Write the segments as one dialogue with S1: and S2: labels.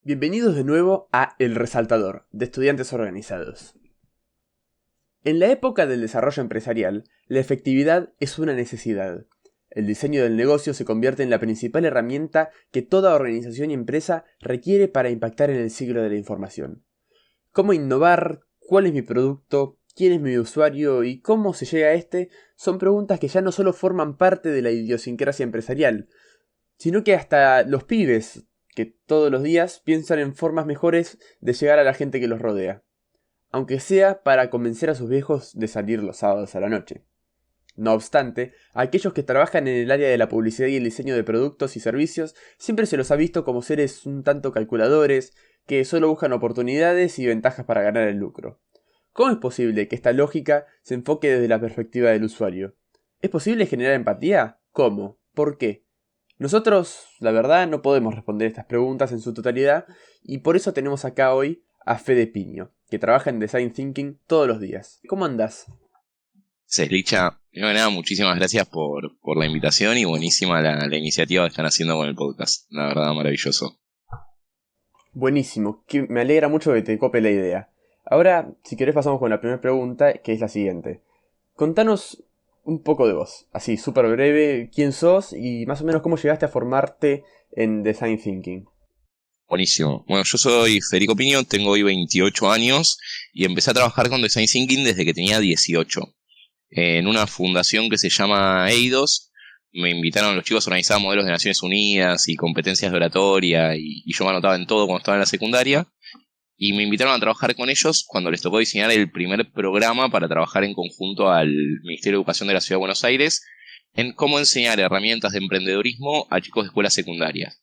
S1: Bienvenidos de nuevo a El Resaltador, de Estudiantes Organizados. En la época del desarrollo empresarial, la efectividad es una necesidad. El diseño del negocio se convierte en la principal herramienta que toda organización y empresa requiere para impactar en el siglo de la información. ¿Cómo innovar? ¿Cuál es mi producto? ¿Quién es mi usuario? ¿Y cómo se llega a este? Son preguntas que ya no solo forman parte de la idiosincrasia empresarial, sino que hasta los pibes, que todos los días piensan en formas mejores de llegar a la gente que los rodea, aunque sea para convencer a sus viejos de salir los sábados a la noche. No obstante, a aquellos que trabajan en el área de la publicidad y el diseño de productos y servicios siempre se los ha visto como seres un tanto calculadores, que solo buscan oportunidades y ventajas para ganar el lucro. ¿Cómo es posible que esta lógica se enfoque desde la perspectiva del usuario? ¿Es posible generar empatía? ¿Cómo? ¿Por qué? Nosotros, la verdad, no podemos responder estas preguntas en su totalidad y por eso tenemos acá hoy a Fede Piño, que trabaja en Design Thinking todos los días. ¿Cómo andás?
S2: Licha, primero que nada, muchísimas gracias por la invitación y buenísima la iniciativa que están haciendo con el podcast. La verdad, maravilloso.
S1: Buenísimo, me alegra mucho que te cope la idea. Ahora, si querés pasamos con la primera pregunta, que es la siguiente. Contanos un poco de vos, así, súper breve, quién sos y más o menos cómo llegaste a formarte en Design Thinking.
S2: Buenísimo. Bueno, yo soy Federico Piño, tengo hoy 28 años y empecé a trabajar con Design Thinking desde que tenía 18. En una fundación que se llama EIDOS, me invitaron los chicos a organizar modelos de Naciones Unidas y competencias de oratoria y yo me anotaba en todo cuando estaba en la secundaria. Y me invitaron a trabajar con ellos cuando les tocó diseñar el primer programa para trabajar en conjunto al Ministerio de Educación de la Ciudad de Buenos Aires en cómo enseñar herramientas de emprendedorismo a chicos de escuelas secundarias.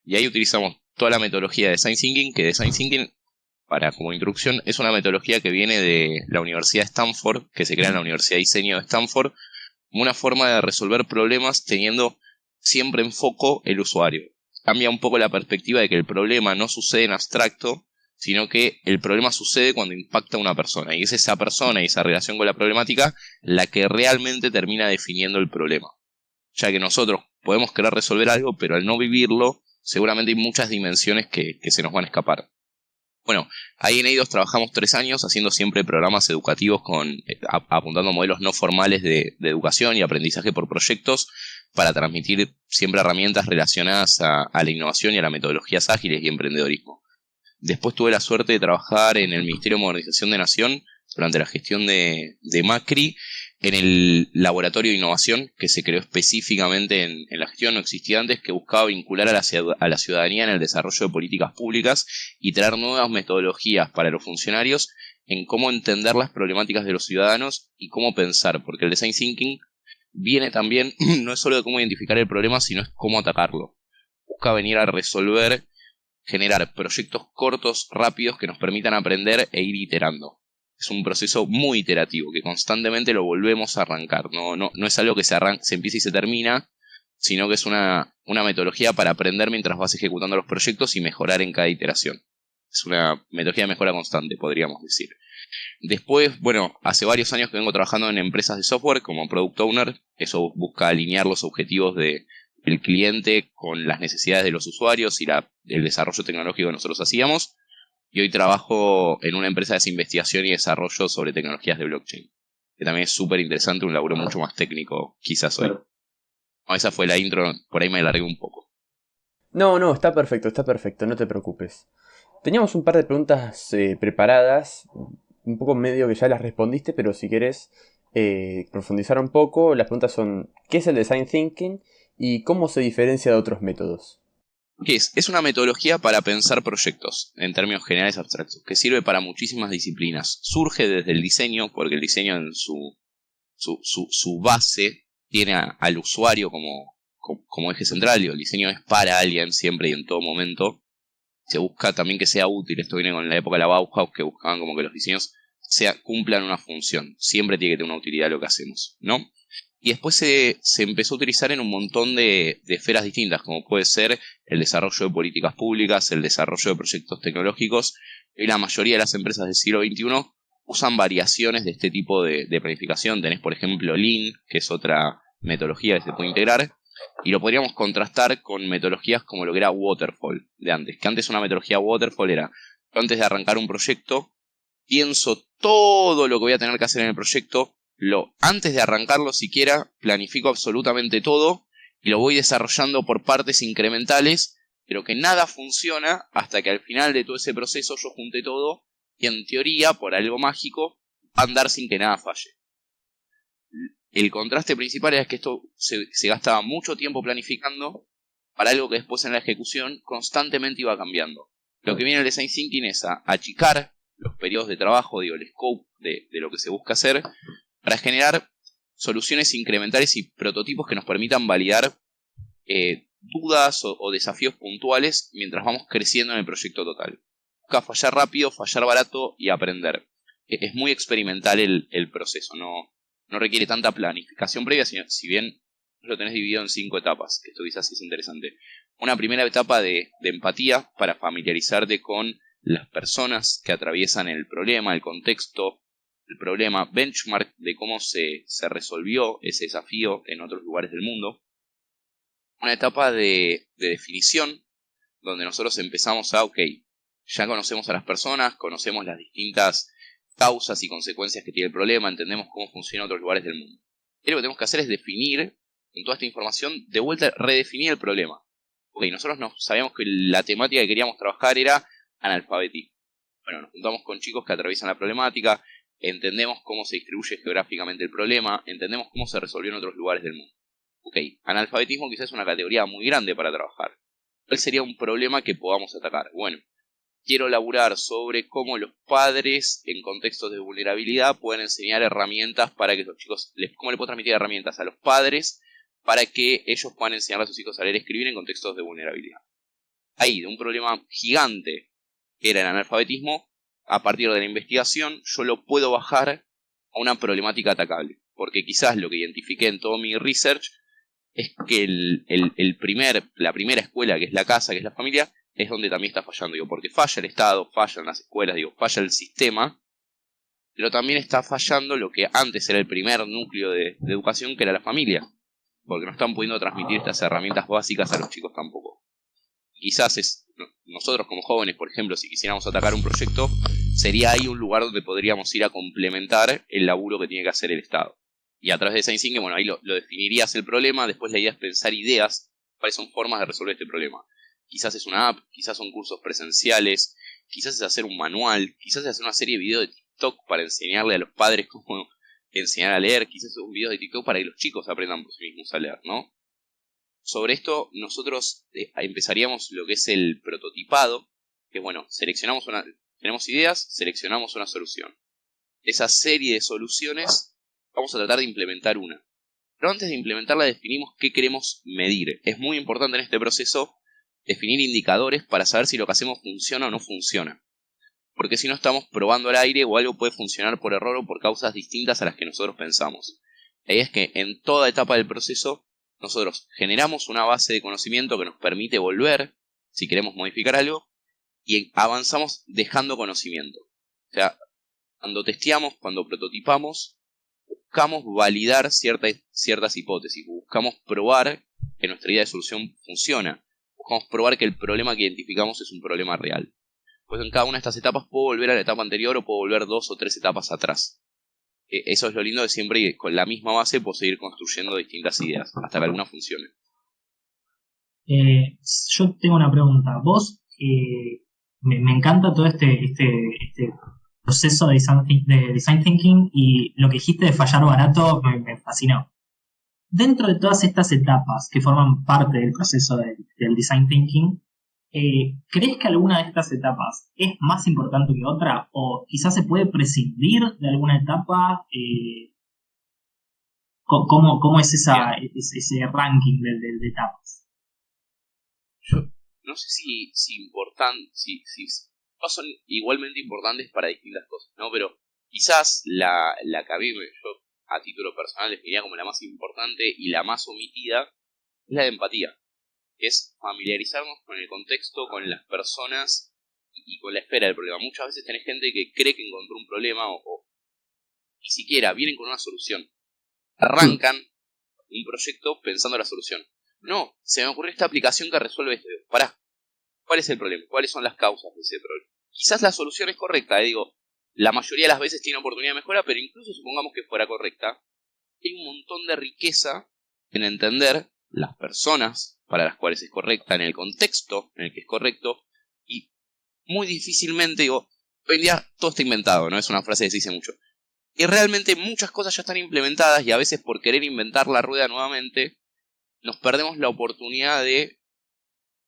S2: Y ahí utilizamos toda la metodología de Design Thinking, que Design Thinking, como introducción, es una metodología que viene de la Universidad de Stanford, que se crea en la Universidad de Diseño de Stanford, como una forma de resolver problemas teniendo siempre en foco el usuario. Cambia un poco la perspectiva de que el problema no sucede en abstracto, sino que el problema sucede cuando impacta a una persona. Y es esa persona y esa relación con la problemática la que realmente termina definiendo el problema. Ya que nosotros podemos querer resolver algo, pero al no vivirlo, seguramente hay muchas dimensiones que se nos van a escapar. Bueno, ahí en EIDOS trabajamos 3 años haciendo siempre programas educativos apuntando a modelos no formales de educación y aprendizaje por proyectos para transmitir siempre herramientas relacionadas a la innovación y a las metodologías ágiles y emprendedorismo. Después tuve la suerte de trabajar en el Ministerio de Modernización de Nación durante la gestión de Macri en el Laboratorio de Innovación que se creó específicamente en la gestión, no existía antes, que buscaba vincular a la ciudadanía en el desarrollo de políticas públicas y traer nuevas metodologías para los funcionarios en cómo entender las problemáticas de los ciudadanos y cómo pensar, porque el Design Thinking viene también, no es solo de cómo identificar el problema, sino es cómo atacarlo. Busca venir a resolver, generar proyectos cortos, rápidos, que nos permitan aprender e ir iterando. Es un proceso muy iterativo, que constantemente lo volvemos a arrancar. No es algo que se empieza y se termina, sino que es una metodología para aprender mientras vas ejecutando los proyectos y mejorar en cada iteración. Es una metodología de mejora constante, podríamos decir. Después, bueno, hace varios años que vengo trabajando en empresas de software como Product Owner. Eso busca alinear los objetivos del cliente con las necesidades de los usuarios y el desarrollo tecnológico que nosotros hacíamos. Y hoy trabajo en una empresa de investigación y desarrollo sobre tecnologías de blockchain, que también es súper interesante, un laburo mucho más técnico quizás hoy.
S1: Claro.
S2: No, esa fue la intro, por ahí me alargué un poco.
S1: No, está perfecto, no te preocupes. Teníamos un par de preguntas preparadas, un poco medio que ya las respondiste, pero si querés profundizar un poco, las preguntas son ¿qué es el Design Thinking y cómo se diferencia de otros métodos?
S2: ¿Qué es? Es una metodología para pensar proyectos, en términos generales abstractos, que sirve para muchísimas disciplinas. Surge desde el diseño, porque el diseño en su base tiene al usuario como eje central. El diseño es para alguien siempre y en todo momento. Se busca también que sea útil. Esto viene con la época de la Bauhaus, que buscaban como que los diseños cumplan una función. Siempre tiene que tener una utilidad lo que hacemos, ¿no? Y después se empezó a utilizar en un montón de esferas distintas, como puede ser el desarrollo de políticas públicas, el desarrollo de proyectos tecnológicos. Y la mayoría de las empresas del siglo XXI usan variaciones de este tipo de planificación. Tenés, por ejemplo, Lean, que es otra metodología que se puede integrar. Y lo podríamos contrastar con metodologías como lo que era Waterfall de antes. Que antes una metodología Waterfall era, yo antes de arrancar un proyecto, pienso todo lo que voy a tener que hacer en el proyecto, antes de arrancarlo siquiera, planifico absolutamente todo y lo voy desarrollando por partes incrementales, pero que nada funciona hasta que al final de todo ese proceso yo junte todo y en teoría, por algo mágico, va a andar sin que nada falle. El contraste principal es que esto se gastaba mucho tiempo planificando para algo que después en la ejecución constantemente iba cambiando. Lo que viene el Design Thinking es a achicar los periodos de trabajo, el scope de lo que se busca hacer, para generar soluciones incrementales y prototipos que nos permitan validar dudas o desafíos puntuales mientras vamos creciendo en el proyecto total. Busca fallar rápido, fallar barato y aprender. Es muy experimental el proceso, no requiere tanta planificación previa, si bien lo tenés dividido en 5 etapas, que esto quizás es interesante. Una primera etapa de empatía para familiarizarte con las personas que atraviesan el problema, el contexto, el problema, benchmark de cómo se resolvió ese desafío en otros lugares del mundo. Una etapa de definición, donde nosotros empezamos a, ya conocemos a las personas, conocemos las distintas causas y consecuencias que tiene el problema, entendemos cómo funciona en otros lugares del mundo. Y lo que tenemos que hacer es definir, con toda esta información, de vuelta redefinir el problema. Nosotros sabíamos que la temática que queríamos trabajar era analfabetismo. Bueno, nos juntamos con chicos que atraviesan la problemática, entendemos cómo se distribuye geográficamente el problema, entendemos cómo se resolvió en otros lugares del mundo. Analfabetismo quizás es una categoría muy grande para trabajar. ¿Cuál sería un problema que podamos atacar? Bueno, quiero laburar sobre cómo los padres en contextos de vulnerabilidad pueden enseñar herramientas para que los chicos, cómo le puedo transmitir herramientas a los padres para que ellos puedan enseñar a sus hijos a leer y escribir en contextos de vulnerabilidad. Ahí, de un problema gigante que era el analfabetismo, a partir de la investigación yo lo puedo bajar a una problemática atacable. Porque quizás lo que identifiqué en todo mi research es que la primera escuela, que es la casa, que es la familia, es donde también está fallando. Porque falla el Estado, fallan las escuelas, falla el sistema, pero también está fallando lo que antes era el primer núcleo de educación, que era la familia. Porque no están pudiendo transmitir estas herramientas básicas a los chicos tampoco. Quizás nosotros como jóvenes, por ejemplo, si quisiéramos atacar un proyecto, sería ahí un lugar donde podríamos ir a complementar el laburo que tiene que hacer el Estado. Y a través de Design Thinking, ahí lo definirías el problema, después la idea es pensar ideas, cuáles son formas de resolver este problema. Quizás es una app, quizás son cursos presenciales, quizás es hacer un manual, quizás es hacer una serie de videos de TikTok para enseñarle a los padres cómo enseñar a leer, quizás es un video de TikTok para que los chicos aprendan por sí mismos a leer, ¿no? Sobre esto nosotros empezaríamos lo que es el prototipado, que tenemos ideas, seleccionamos una solución. De esa serie de soluciones vamos a tratar de implementar una. Pero antes de implementarla definimos qué queremos medir. Es muy importante en este proceso definir indicadores para saber si lo que hacemos funciona o no funciona. Porque si no estamos probando al aire o algo puede funcionar por error o por causas distintas a las que nosotros pensamos. La idea es que en toda etapa del proceso nosotros generamos una base de conocimiento que nos permite volver, si queremos modificar algo, y avanzamos dejando conocimiento. O sea, cuando testeamos, cuando prototipamos, buscamos validar ciertas hipótesis, buscamos probar que nuestra idea de solución funciona, buscamos probar que el problema que identificamos es un problema real. Pues en cada una de estas etapas puedo volver a la etapa anterior o puedo volver 2 o 3 etapas atrás. Eso es lo lindo de siempre, y con la misma base puedo seguir construyendo distintas ideas, hasta que alguna funcione.
S3: Yo tengo una pregunta. Vos, me encanta todo este proceso de design thinking, y lo que dijiste de fallar barato me fascinó. Dentro de todas estas etapas que forman parte del proceso del design thinking, ¿crees que alguna de estas etapas es más importante que otra? ¿O quizás se puede prescindir de alguna etapa? ¿Cómo es ese ranking de etapas?
S2: Yo no sé si son igualmente importantes para distintas cosas, ¿no? Pero quizás la que a mí yo a título personal definiría como la más importante y la más omitida es la de empatía. Es familiarizarnos con el contexto, con las personas y con la esfera del problema. Muchas veces tenés gente que cree que encontró un problema o ni siquiera vienen con una solución. Arrancan un proyecto pensando en la solución. No, se me ocurrió esta aplicación que resuelve esto. Pará, ¿cuál es el problema? ¿Cuáles son las causas de ese problema? Quizás la solución es correcta, digo, la mayoría de las veces tiene oportunidad de mejora, pero incluso supongamos que fuera correcta, hay un montón de riqueza en entender las personas para las cuales es correcta, en el contexto en el que es correcto, y muy difícilmente, digo, hoy en día todo está inventado, no es una frase que se dice mucho. Y realmente muchas cosas ya están implementadas y a veces por querer inventar la rueda nuevamente, nos perdemos la oportunidad de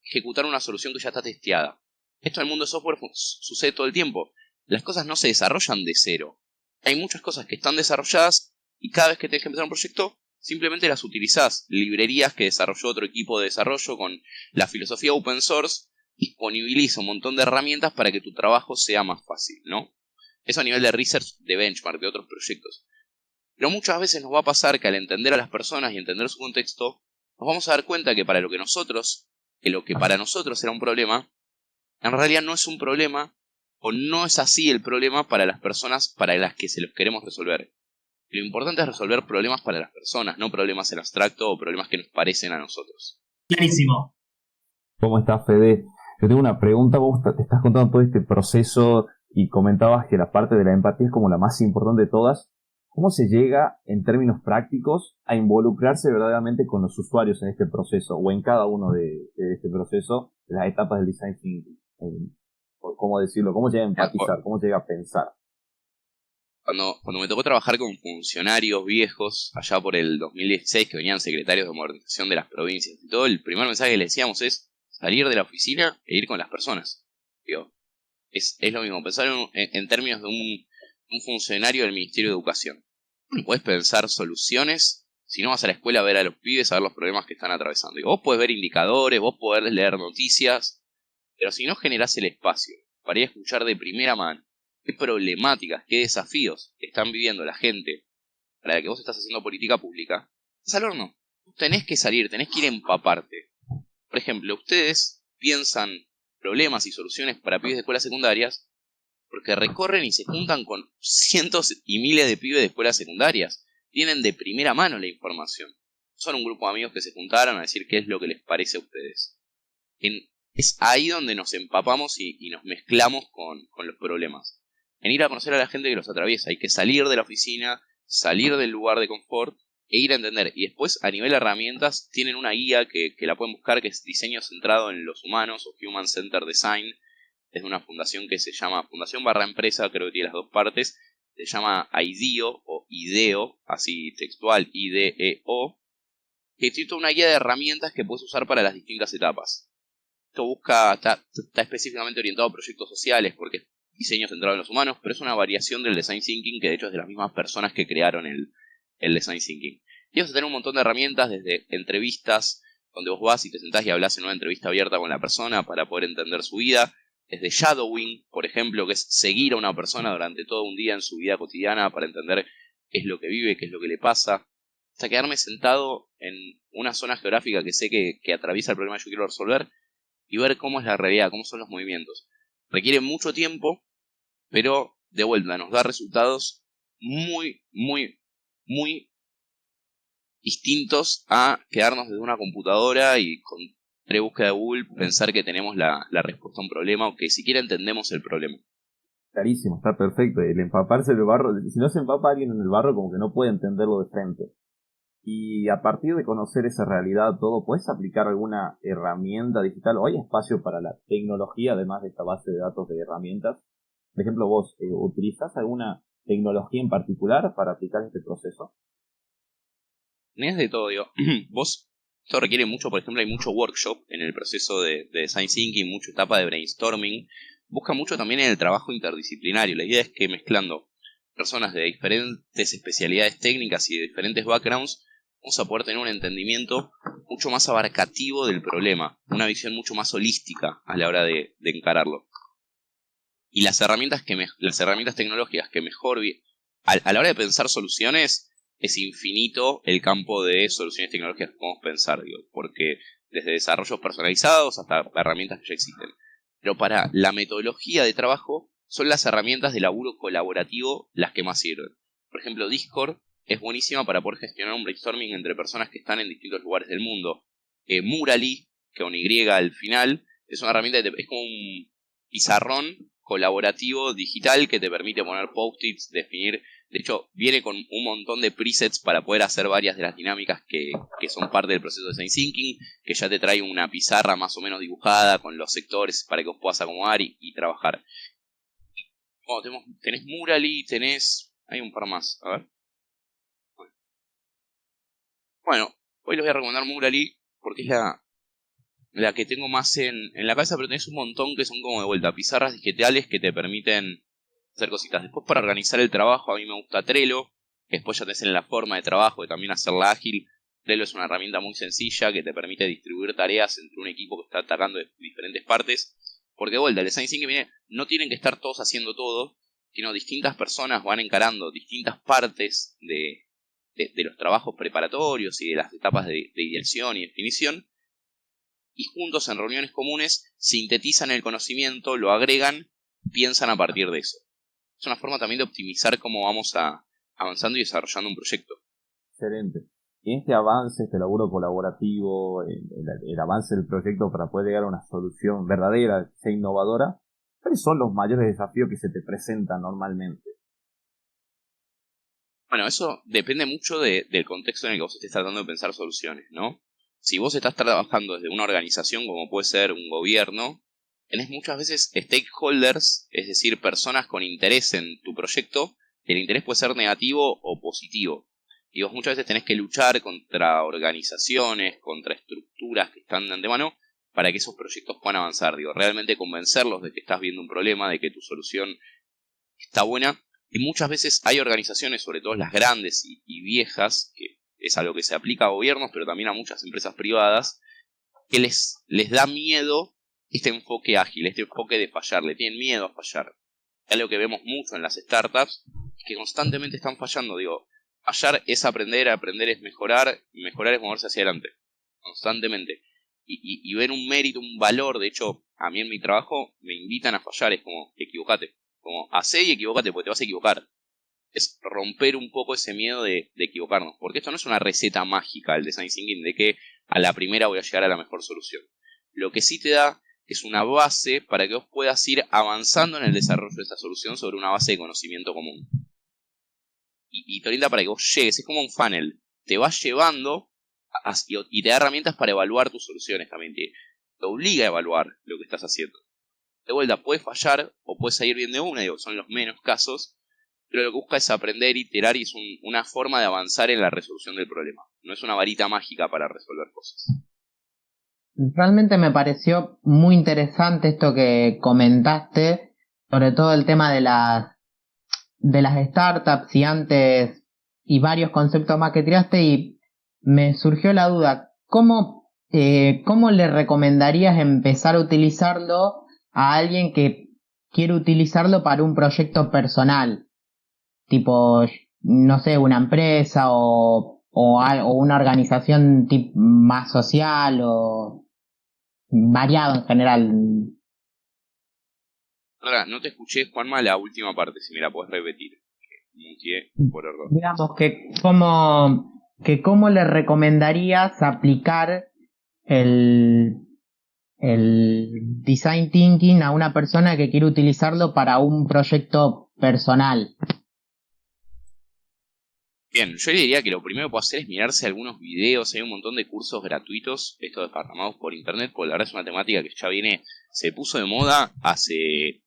S2: ejecutar una solución que ya está testeada. Esto en el mundo de software sucede todo el tiempo. Las cosas no se desarrollan de cero. Hay muchas cosas que están desarrolladas y cada vez que tenés que empezar un proyecto, simplemente las utilizás. Librerías que desarrolló otro equipo de desarrollo con la filosofía open source disponibiliza un montón de herramientas para que tu trabajo sea más fácil, ¿no? Eso a nivel de research, de benchmark, de otros proyectos. Pero muchas veces nos va a pasar que al entender a las personas y entender su contexto, nos vamos a dar cuenta que lo que para nosotros era un problema, en realidad no es un problema, o no es así el problema para las personas para las que se los queremos resolver. Y lo importante es resolver problemas para las personas, no problemas en abstracto o problemas que nos parecen a nosotros.
S3: Clarísimo.
S4: ¿Cómo estás, Fede? Yo tengo una pregunta. Vos te estás contando todo este proceso y comentabas que la parte de la empatía es como la más importante de todas. ¿Cómo se llega, en términos prácticos, a involucrarse verdaderamente con los usuarios en este proceso o en cada uno de este proceso, las etapas del design thinking? ¿Cómo decirlo? ¿Cómo llega a empatizar? ¿Cómo llega a pensar?
S2: Cuando me tocó trabajar con funcionarios viejos, allá por el 2016, que venían secretarios de modernización de las provincias y todo, el primer mensaje que les decíamos es salir de la oficina e ir con las personas. Digo, es lo mismo, pensar en términos de un funcionario del Ministerio de Educación. No puedes pensar soluciones si no vas a la escuela a ver a los pibes, a ver los problemas que están atravesando. Digo, vos podés ver indicadores, vos podés leer noticias, pero si no generás el espacio para ir a escuchar de primera mano qué problemáticas, qué desafíos están viviendo la gente para la que vos estás haciendo política pública, estás al horno. Tenés que salir, tenés que ir a empaparte. Por ejemplo, ustedes piensan problemas y soluciones para pibes de escuelas secundarias porque recorren y se juntan con cientos y miles de pibes de escuelas secundarias. Tienen de primera mano la información. Son un grupo de amigos que se juntaron a decir qué es lo que les parece a ustedes. Es ahí donde nos empapamos y nos mezclamos con los problemas. En ir a conocer a la gente que los atraviesa. Hay que salir de la oficina, salir del lugar de confort e ir a entender. Y después, a nivel de herramientas, tienen una guía que la pueden buscar, que es Diseño Centrado en los Humanos o Human Centered Design. Es de una fundación que se llama Fundación / Empresa, creo que tiene las dos partes. Se llama IDEO o IDEO, así textual, IDEO. Que tiene toda una guía de herramientas que puedes usar para las distintas etapas. Esto está específicamente orientado a proyectos sociales porque es diseño centrado en los humanos, pero es una variación del design thinking que de hecho es de las mismas personas que crearon el design thinking. Y vas a tener un montón de herramientas, desde entrevistas, donde vos vas y te sentás y hablas en una entrevista abierta con la persona para poder entender su vida, desde shadowing, por ejemplo, que es seguir a una persona durante todo un día en su vida cotidiana para entender qué es lo que vive, qué es lo que le pasa, hasta quedarme sentado en una zona geográfica que sé que atraviesa el problema que yo quiero resolver y ver cómo es la realidad, cómo son los movimientos. Requiere mucho tiempo, pero de vuelta nos da resultados muy, muy, muy distintos a quedarnos desde una computadora y con búsqueda de Google pensar que tenemos la respuesta a un problema o que siquiera entendemos el problema.
S4: Clarísimo, está perfecto. El empaparse en el barro, si no se empapa alguien en el barro, como que no puede entenderlo de frente. Y a partir de conocer esa realidad todo, ¿puedes aplicar alguna herramienta digital? ¿O hay espacio para la tecnología, además de esta base de datos de herramientas? Por ejemplo, ¿vos utilizás alguna tecnología en particular para aplicar este proceso?
S2: Es de todo, digo. Esto requiere mucho, por ejemplo, hay mucho workshop en el proceso de design thinking, mucha etapa de brainstorming. Busca mucho también en el trabajo interdisciplinario. La idea es que mezclando personas de diferentes especialidades técnicas y de diferentes backgrounds, vamos a poder tener un entendimiento mucho más abarcativo del problema, una visión mucho más holística a la hora de encararlo. Y las herramientas tecnológicas que mejor a la hora de pensar soluciones, es infinito el campo de soluciones tecnológicas que podemos pensar, porque desde desarrollos personalizados hasta herramientas que ya existen. Pero para la metodología de trabajo, son las herramientas de laburo colaborativo las que más sirven. Por ejemplo, Discord es buenísima para poder gestionar un brainstorming entre personas que están en distintos lugares del mundo. Murally, con Y al final, es una herramienta es como un pizarrón colaborativo digital que te permite poner post-its, definir. De hecho, viene con un montón de presets para poder hacer varias de las dinámicas que son parte del proceso de design thinking, que ya te trae una pizarra más o menos dibujada con los sectores para que vos puedas acomodar y trabajar. Tenés Murally, hay un par más, a ver. Bueno, hoy les voy a recomendar Murally porque es la que tengo más en la cabeza, pero tenés un montón que son como de vuelta, pizarras digitales que te permiten hacer cositas. Después, para organizar el trabajo, a mí me gusta Trello. Después ya tenés en la forma de trabajo y también hacerla ágil. Trello es una herramienta muy sencilla que te permite distribuir tareas entre un equipo que está atacando de diferentes partes. Porque de vuelta, el design thinking viene, no tienen que estar todos haciendo todo, sino distintas personas van encarando distintas partes de los trabajos preparatorios y de las etapas de ideación y definición, y juntos en reuniones comunes sintetizan el conocimiento, lo agregan, piensan a partir de eso. Es una forma también de optimizar cómo vamos avanzando y desarrollando un proyecto.
S4: Excelente. Y este avance, este laburo colaborativo, el avance del proyecto para poder llegar a una solución verdadera, sea innovadora, ¿cuáles son los mayores desafíos que se te presentan normalmente?
S2: Bueno, eso depende mucho del contexto en el que vos estés tratando de pensar soluciones, ¿no? Si vos estás trabajando desde una organización como puede ser un gobierno, tenés muchas veces stakeholders, es decir, personas con interés en tu proyecto. El interés puede ser negativo o positivo. Y vos muchas veces tenés que luchar contra organizaciones, contra estructuras que están de antemano para que esos proyectos puedan avanzar. Realmente convencerlos de que estás viendo un problema, de que tu solución está buena. Y muchas veces hay organizaciones, sobre todo las grandes y viejas, que es algo que se aplica a gobiernos, pero también a muchas empresas privadas, que les da miedo este enfoque ágil, este enfoque de fallar, le tienen miedo a fallar. Es algo que vemos mucho en las startups, que constantemente están fallando. Fallar es aprender es mejorar es moverse hacia adelante, constantemente. Y ver un mérito, un valor. De hecho, a mí en mi trabajo me invitan a fallar, es como, equivocate. Como, hacé y equivocate, porque te vas a equivocar. Es romper un poco ese miedo de equivocarnos. Porque esto no es una receta mágica, el design thinking, de que a la primera voy a llegar a la mejor solución. Lo que sí te da es una base para que vos puedas ir avanzando en el desarrollo de esa solución sobre una base de conocimiento común. Y te orienta para que vos llegues, es como un funnel. Te vas llevando y te da herramientas para evaluar tus soluciones también. Te obliga a evaluar lo que estás haciendo. De vuelta, puedes fallar o puedes salir bien de una, son los menos casos, pero lo que busca es aprender, iterar, y es una forma de avanzar en la resolución del problema. No es una varita mágica para resolver cosas.
S5: Realmente me pareció muy interesante esto que comentaste, sobre todo el tema de las startups y varios conceptos más que tiraste, y me surgió la duda, ¿cómo le recomendarías empezar a utilizarlo a alguien que quiere utilizarlo para un proyecto personal? Tipo, no sé, una empresa o una organización más social o variado en general.
S2: Ahora, no te escuché, Juanma, la última parte, si me la podés repetir. Muteé por error.
S5: Digamos que cómo le recomendarías aplicar el design thinking a una persona que quiere utilizarlo para un proyecto personal.
S2: Bien, yo le diría que lo primero que puedo hacer es mirarse algunos videos. Hay un montón de cursos gratuitos, estos desparramados por internet, porque la verdad es una temática que ya se puso de moda hace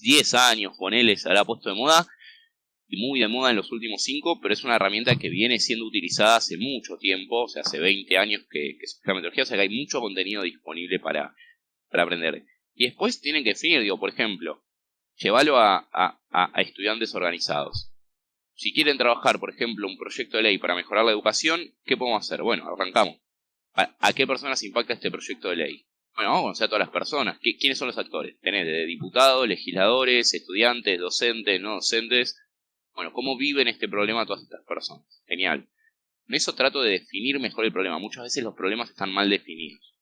S2: 10 años, ponele, se habrá puesto de moda, y muy de moda en los últimos 5, pero es una herramienta que viene siendo utilizada hace mucho tiempo, o sea, hace 20 años que se usa metodología, o sea que hay mucho contenido disponible para aprender. Y después tienen que definir, por ejemplo, llevarlo a estudiantes organizados. Si quieren trabajar, por ejemplo, un proyecto de ley para mejorar la educación, ¿qué podemos hacer? Bueno, arrancamos. ¿A qué personas impacta este proyecto de ley? Bueno, vamos a conocer a todas las personas. ¿Quiénes son los actores? Tenés de diputados, legisladores, estudiantes, docentes, no docentes. Bueno, ¿cómo viven este problema todas estas personas? Genial. En eso trato de definir mejor el problema. Muchas veces los problemas están mal definidos.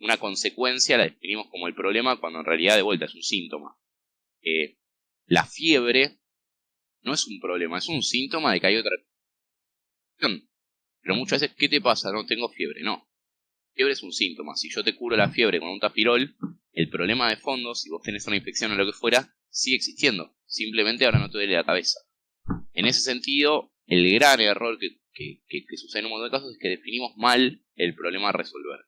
S2: Una consecuencia la definimos como el problema cuando en realidad de vuelta es un síntoma. La fiebre no es un problema, es un síntoma de que hay otra cuestión. Pero muchas veces, ¿qué te pasa? No tengo fiebre, no. Fiebre es un síntoma. Si yo te curo la fiebre con un tafirol, el problema de fondo, si vos tenés una infección o lo que fuera, sigue existiendo. Simplemente ahora no te duele la cabeza. En ese sentido, el gran error que sucede en un montón de casos es que definimos mal el problema a resolver.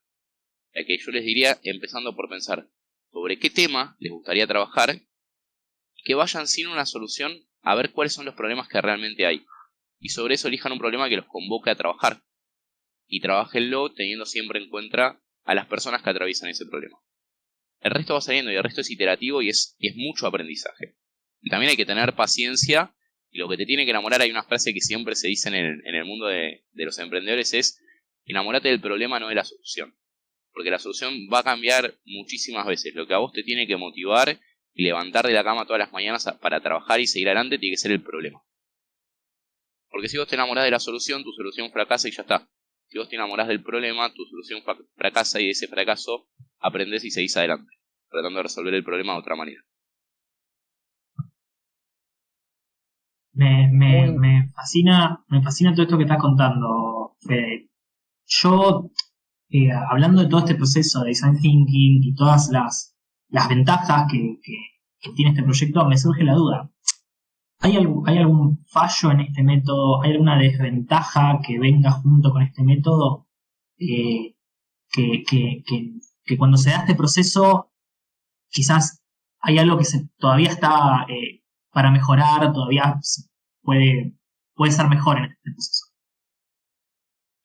S2: Ya que yo les diría, empezando por pensar sobre qué tema les gustaría trabajar, y que vayan sin una solución a ver cuáles son los problemas que realmente hay. Y sobre eso elijan un problema que los convoque a trabajar. Y trabajenlo teniendo siempre en cuenta a las personas que atraviesan ese problema. El resto va saliendo y el resto es iterativo y es mucho aprendizaje. Y también hay que tener paciencia, y lo que te tiene que enamorar, hay una frase que siempre se dice en el mundo de los emprendedores, es: enamórate del problema, no de la solución. Porque la solución va a cambiar muchísimas veces. Lo que a vos te tiene que motivar y levantar de la cama todas las mañanas para trabajar y seguir adelante tiene que ser el problema. Porque si vos te enamorás de la solución, tu solución fracasa y ya está. Si vos te enamorás del problema, tu solución fracasa y de ese fracaso aprendés y seguís adelante, tratando de resolver el problema de otra manera.
S3: Me fascina todo esto que estás contando, Fede. Yo, hablando de todo este proceso de design thinking y todas las ventajas que tiene este proyecto, me surge la duda. ¿Hay algún fallo en este método? ¿Hay alguna desventaja que venga junto con este método? Que cuando se da este proceso, quizás hay algo que todavía está para mejorar, todavía puede ser mejor en este proceso.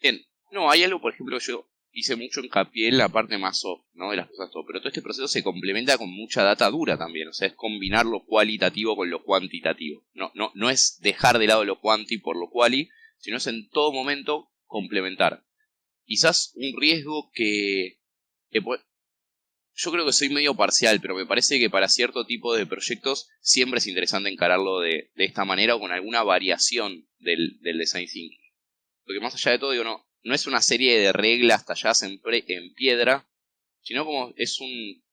S2: Bien, no, hay algo, por ejemplo, yo hice mucho hincapié en la parte más soft, ¿no? De las cosas todo, pero todo este proceso se complementa con mucha data dura también, o sea, es combinar lo cualitativo con lo cuantitativo. No es dejar de lado lo quanti por lo quali, sino es en todo momento complementar. Quizás un riesgo yo creo que soy medio parcial, pero me parece que para cierto tipo de proyectos siempre es interesante encararlo de esta manera o con alguna variación del design thinking. Porque más allá de todo, digo, no es una serie de reglas talladas en piedra, sino como es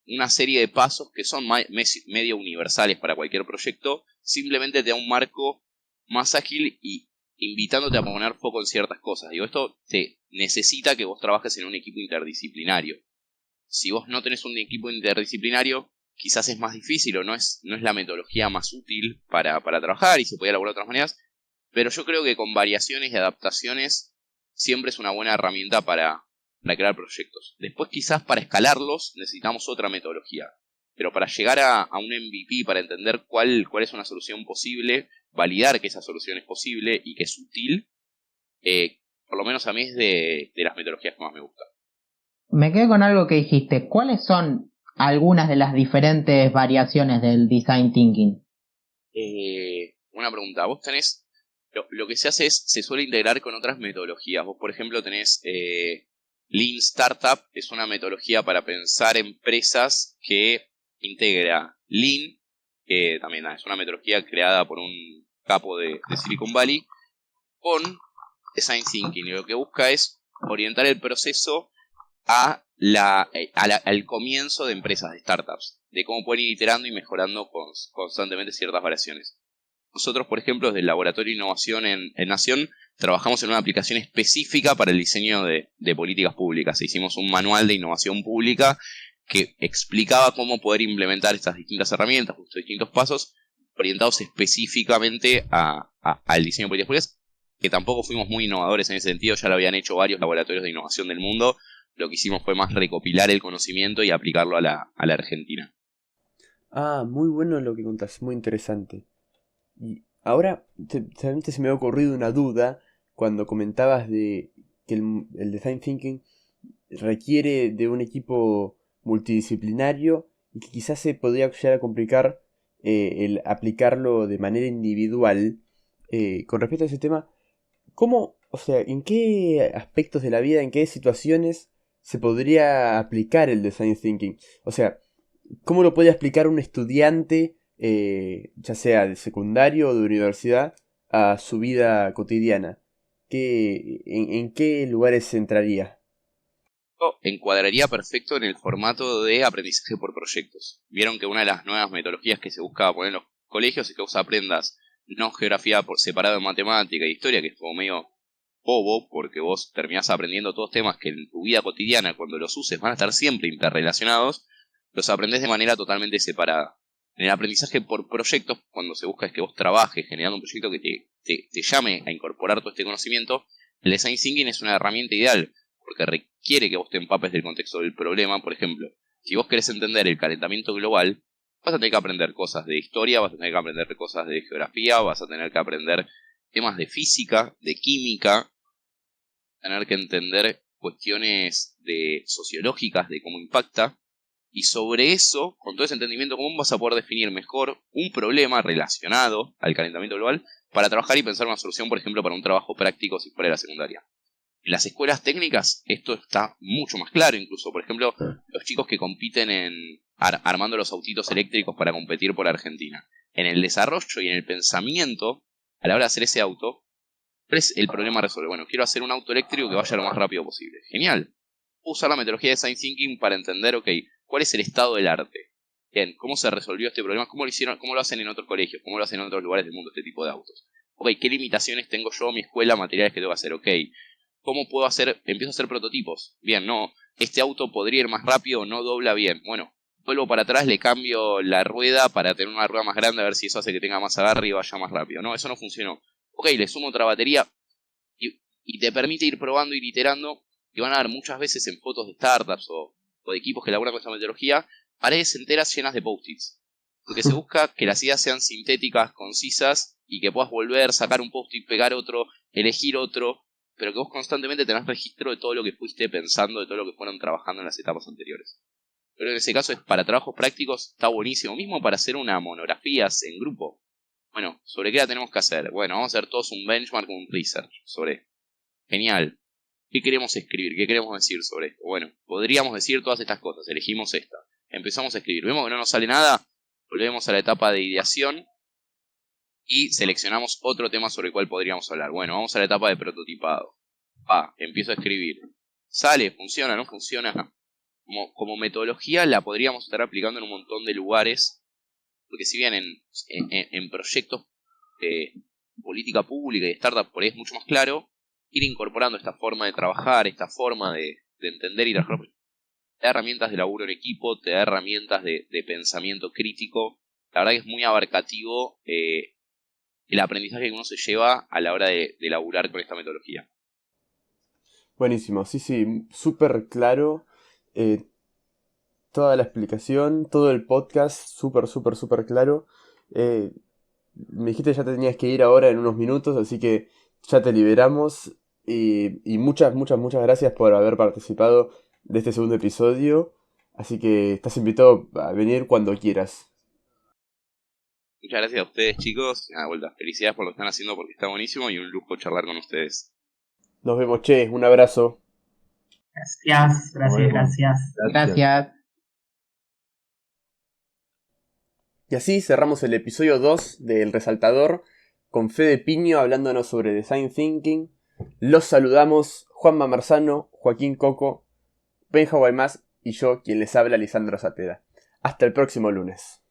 S2: una serie de pasos que son medio universales para cualquier proyecto. Simplemente te da un marco más ágil y invitándote a poner foco en ciertas cosas. Digo, esto te necesita que vos trabajes en un equipo interdisciplinario. Si vos no tenés un equipo interdisciplinario, quizás es más difícil o no es la metodología más útil para trabajar y se puede elaborar de otras maneras. Pero yo creo que con variaciones y adaptaciones siempre es una buena herramienta para crear proyectos. Después quizás para escalarlos necesitamos otra metodología. Pero para llegar a un MVP, para entender cuál es una solución posible, validar que esa solución es posible y que es útil, por lo menos a mí es de las metodologías que más me gustan.
S5: Me quedé con algo que dijiste. ¿Cuáles son algunas de las diferentes variaciones del design thinking?
S2: Una pregunta. Vos tenés... Lo que se hace se suele integrar con otras metodologías. Vos, por ejemplo, tenés Lean Startup, es una metodología para pensar empresas que integra Lean, que también es una metodología creada por un capo de Silicon Valley, con Design Thinking. Y lo que busca es orientar el proceso al comienzo de empresas, de startups, de cómo pueden ir iterando y mejorando constantemente ciertas variaciones. Nosotros, por ejemplo, desde el Laboratorio de Innovación en Nación, trabajamos en una aplicación específica para el diseño de políticas públicas. Hicimos un manual de innovación pública que explicaba cómo poder implementar estas distintas herramientas, estos distintos pasos, orientados específicamente al diseño de políticas públicas, que tampoco fuimos muy innovadores en ese sentido, ya lo habían hecho varios laboratorios de innovación del mundo. Lo que hicimos fue más recopilar el conocimiento y aplicarlo a la Argentina.
S1: Ah, muy bueno lo que contás, muy interesante. Y ahora, realmente se me ha ocurrido una duda cuando comentabas de que el design thinking requiere de un equipo multidisciplinario y que quizás se podría llegar a complicar el aplicarlo de manera individual. Con respecto a ese tema, ¿cómo, o sea, en qué aspectos de la vida, en qué situaciones se podría aplicar el design thinking? O sea, ¿cómo lo puede explicar un estudiante, ya sea de secundario o de universidad, a su vida cotidiana? ¿En qué lugares entraría?
S2: Encuadraría perfecto en el formato de aprendizaje por proyectos. Vieron que una de las nuevas metodologías que se buscaba poner en los colegios es que vos aprendas no geografía por separado en matemática e historia, que es como medio bobo, porque vos terminás aprendiendo todos temas que en tu vida cotidiana, cuando los uses, van a estar siempre interrelacionados, los aprendés de manera totalmente separada. En el aprendizaje por proyectos, cuando se busca es que vos trabajes generando un proyecto que te llame a incorporar todo este conocimiento, el design thinking es una herramienta ideal, porque requiere que vos te empapes del contexto del problema. Por ejemplo, si vos querés entender el calentamiento global, vas a tener que aprender cosas de historia, vas a tener que aprender cosas de geografía, vas a tener que aprender temas de física, de química, tener que entender cuestiones sociológicas de cómo impacta, y sobre eso, con todo ese entendimiento común, vas a poder definir mejor un problema relacionado al calentamiento global para trabajar y pensar una solución, por ejemplo, para un trabajo práctico si fuera de la secundaria. En las escuelas técnicas esto está mucho más claro, incluso, por ejemplo, los chicos que compiten armando los autitos eléctricos para competir por Argentina. En el desarrollo y en el pensamiento, a la hora de hacer ese auto, ¿cuál es el problema a resolver? Bueno, quiero hacer un auto eléctrico que vaya lo más rápido posible. Genial. Puedo usar la metodología de Design Thinking para entender, ok, ¿cuál es el estado del arte? Bien, ¿cómo se resolvió este problema? ¿Cómo lo hicieron? ¿Cómo lo hacen en otros colegios? ¿Cómo lo hacen en otros lugares del mundo este tipo de autos? Ok, ¿qué limitaciones tengo yo, mi escuela, materiales que tengo que hacer? Ok, ¿cómo puedo hacer? Empiezo a hacer prototipos. Bien, no, este auto podría ir más rápido, no dobla bien. Bueno, vuelvo para atrás, le cambio la rueda para tener una rueda más grande, a ver si eso hace que tenga más agarre y vaya más rápido. No, eso no funcionó. Ok, le sumo otra batería y te permite ir probando y iterando. Y van a ver muchas veces en fotos de startups o de equipos que elaboran con esta metodología, paredes enteras llenas de post-its. Porque se busca que las ideas sean sintéticas, concisas, y que puedas volver, sacar un post-it, pegar otro, elegir otro, pero que vos constantemente tengas registro de todo lo que fuiste pensando, de todo lo que fueron trabajando en las etapas anteriores. Pero en ese caso es para trabajos prácticos, está buenísimo. Mismo para hacer una monografía en grupo. Bueno, ¿sobre qué la tenemos que hacer? Bueno, vamos a hacer todos un benchmark, un research sobre. Genial. ¿Qué queremos escribir? ¿Qué queremos decir sobre esto? Bueno, podríamos decir todas estas cosas. Elegimos esta. Empezamos a escribir. Vemos que no nos sale nada. Volvemos a la etapa de ideación. Y seleccionamos otro tema sobre el cual podríamos hablar. Bueno, vamos a la etapa de prototipado. Empiezo a escribir. ¿Sale? ¿Funciona? ¿No funciona? Como metodología la podríamos estar aplicando en un montón de lugares. Porque si bien en proyectos de política pública y de startup por ahí es mucho más claro, ir incorporando esta forma de trabajar, esta forma de entender y trabajar, te da herramientas de laburo en equipo, te da herramientas de pensamiento crítico. La verdad que es muy abarcativo el aprendizaje que uno se lleva a la hora de laburar con esta metodología.
S1: Buenísimo, sí, súper claro. Toda la explicación, todo el podcast, súper claro. Me dijiste que ya te tenías que ir ahora en unos minutos, así que ya te liberamos. Y muchas gracias por haber participado de este segundo episodio. Así que estás invitado a venir cuando quieras.
S2: Muchas gracias a ustedes, chicos. De vuelta, felicidades por lo que están haciendo porque está buenísimo y un lujo charlar con ustedes.
S1: Nos vemos, che, un abrazo.
S3: Gracias.
S5: Gracias.
S1: Y así cerramos el episodio 2 de El Resaltador con Fede Piño hablándonos sobre Design Thinking. Los saludamos Juanma Marzano, Joaquín Coco, Benja Guaymás y yo, quien les habla, Lisandro Sateda. Hasta el próximo lunes.